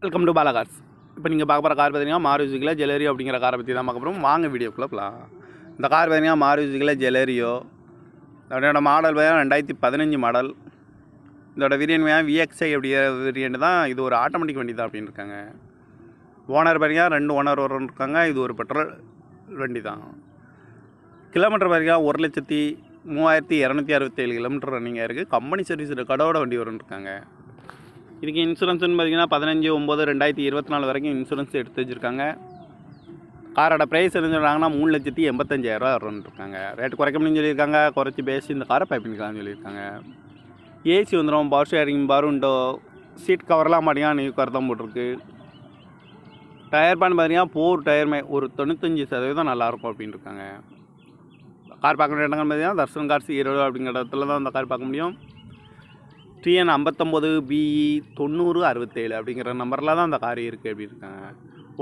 Welcome to Bala cars. இப்போ நீங்கள் பார்க்க போகிற கார் பார்த்தீங்கன்னா மாருதியில் ஜெலரியோ அப்படிங்கிற காரை பற்றி தான் பார்க்க போகிறோம். வாங்க வீடியோக்குள்ளே போகலாம். இந்த கார் பார்த்தீங்கன்னா மாருதியில் ஜெலரியோ. அதோட மாடல் பார்த்தீங்கன்னா 2015 மாடல். இதோட வேரியன்ட் VXI அப்படிங்கிற வேரியன்ட் தான். இது ஒரு ஆட்டோமேட்டிக் வண்டி தான் அப்படின்னு இருக்காங்க. ஓனர் பார்த்தீங்கன்னா 2 ஓனர் இருக்காங்க. இது ஒரு பெட்ரோல் வண்டி தான். கிலோமீட்டர் பார்த்தீங்கன்னா 1,03,267 கிலோமீட்டர் ரன்னிங்காக இருக்குது. கம்பெனி சர்வீஸ் ரெக்கார்டோட வண்டி வரும்னு இருக்காங்க. இதுக்கு இன்சூரன்ஸ்னு பார்த்தீங்கன்னா 15/9/2024 வரைக்கும் இன்சூரன்ஸ் எடுத்து வச்சுருக்காங்க. காரோட ப்ரைஸ் என்ன சொல்கிறாங்கன்னா 3,85,000 வரும்னு இருக்காங்க. ரேட்டு குறைக்க முடியும்னு சொல்லியிருக்காங்க. குறைச்சி பேசி இந்த காரை பை பண்ணிக்கலாம்னு சொல்லியிருக்காங்க. ஏசி வந்துடும், power steering, power window, seat கவர்லாம் பார்த்தீங்கன்னா நியூ கவர் தான் போட்டிருக்கு. டயர் பேன் பார்த்தீங்கன்னா 4 டயருமே ஒரு 95% நல்லாயிருக்கும் அப்படின்னு இருக்காங்க. கார் பார்க்குற இடங்கள் பார்த்தீங்கன்னா தர்ஷன் கார்ஸ் ஈரோடு அப்படிங்கிற இடத்துல தான் அந்த கார் பார்க்க முடியும். TN 59BE 9067 அப்படிங்கிற நம்பரில் தான் அந்த கார் இருக்குது அப்படின்னு இருக்காங்க.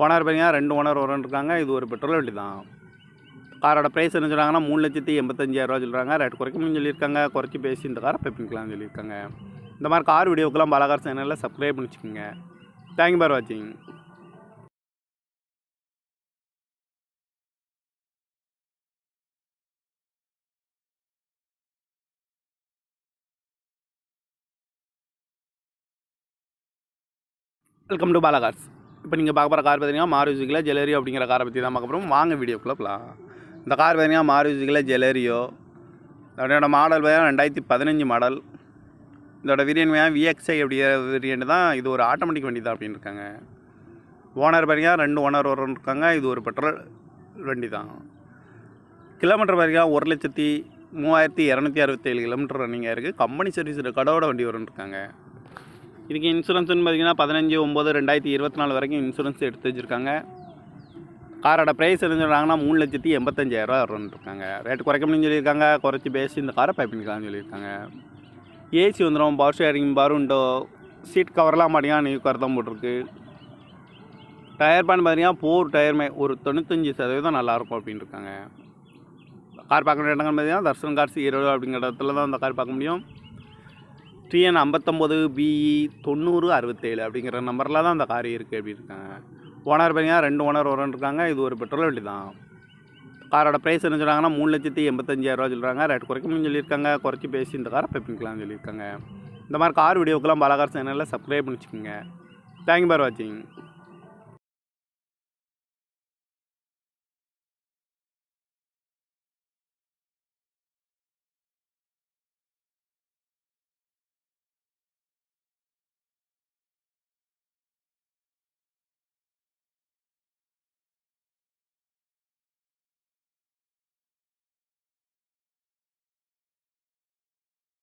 ஓனர் பார்த்தீங்கன்னா 2 ஓனர் இருக்காங்க. இது ஒரு பெட்ரோல் வண்டி தான். காரோட ப்ரைஸ் என்ன சொல்கிறாங்கன்னா 3,85,000 சொல்கிறாங்க. ரேட் குறைக்க முடியும்னு சொல்லியிருக்காங்க. குறைச்சி பேசி இந்த காரை பை பண்ணிக்கலாம்னு சொல்லியிருக்காங்க. இந்த மாதிரி கார் வீடியோக்கெல்லாம் பாலா கார் சேனலில் சப்ஸ்கிரைப் பண்ணி வச்சுக்கோங்க. தேங்க்யூ ஃபார் வாட்சிங். Welcome to Bala cars. இப்போ நீங்கள் பார்க்க போகிற கார் பார்த்தீங்கன்னா மாருதியில் ஜெலரியோ அப்படிங்கிற காரை பற்றி தான் பார்க்க போகிறோம். வாங்க வீடியோக்குள்ளே போகலாம். இந்த கார் பார்த்தீங்கன்னா மாருதியில் ஜெலரியோ. அதோட மாடல் பார்த்தீங்கன்னா 2015 மாடல். இதோட வேரியன்ட் VXI அப்படிங்கிற வேரியன்ட் தான். இது ஒரு ஆட்டோமேட்டிக் வண்டி தான் அப்படின்னு இருக்காங்க. ஓனர் பார்த்தீங்கன்னா 2 ஓனர் இருக்காங்க. இது ஒரு பெட்ரோல் வண்டி தான். கிலோமீட்டர் பார்த்தீங்கன்னா 1,03,267 கிலோமீட்டர் ரன்னிங்காக இருக்குது. கம்பெனி சர்வீஸ் ரெக்கார்டோட வண்டி வரும்னு இருக்காங்க. இதுக்கு இன்சூரன்ஸ்னு பார்த்தீங்கன்னா 15/9/2024 வரைக்கும் இன்சூரன்ஸ் எடுத்து வச்சுருக்காங்க. காரோட ப்ரைஸ் என்ன சொல்கிறாங்கன்னா 3,85,000 வரும்னு இருக்காங்க. ரேட்டு குறைக்க முடியும்னு சொல்லியிருக்காங்க. குறைச்சி பேசி இந்த காரை பை பண்ணிக்கலாம்னு சொல்லியிருக்காங்க. ஏசி வந்துடும், power steering, power window, seat கவர்லாம் பார்த்தீங்கன்னா நியூ கவர் தான் போட்டிருக்கு. டயர் பேன் பார்த்தீங்கன்னா 4 டயருமே ஒரு 95% நல்லாயிருக்கும் அப்படின்னு இருக்காங்க. கார் பார்க்குற இடங்கள் பார்த்தீங்கன்னா தர்ஷன் கார்ஸ் ஈரோடு அப்படிங்கிற இடத்துல தான் அந்த கார் பார்க்க முடியும். TN 59BE 9067 அப்படிங்கிற நம்பரில் தான் அந்த கார் இருக்குது அப்படின்னு இருக்காங்க. ஓனர் பார்த்தீங்கன்னா 2 ஓனர் இருக்காங்க. இது ஒரு பெட்ரோல் வண்டி தான். காரோட ப்ரைஸ் என்ன சொல்கிறாங்கன்னா 3,85,000 சொல்கிறாங்க. ரேட் குறைக்க முடியும்னு சொல்லியிருக்காங்க. குறைச்சி பேசி இந்த காரை பை பண்ணிக்கலாம்னு சொல்லியிருக்காங்க. இந்த மாதிரி கார் வீடியோக்கெல்லாம் பாலா கார் சேனலில் சப்ஸ்கிரைப் பண்ணி வச்சுக்கோங்க. தேங்க்யூ ஃபார் வாட்சிங்.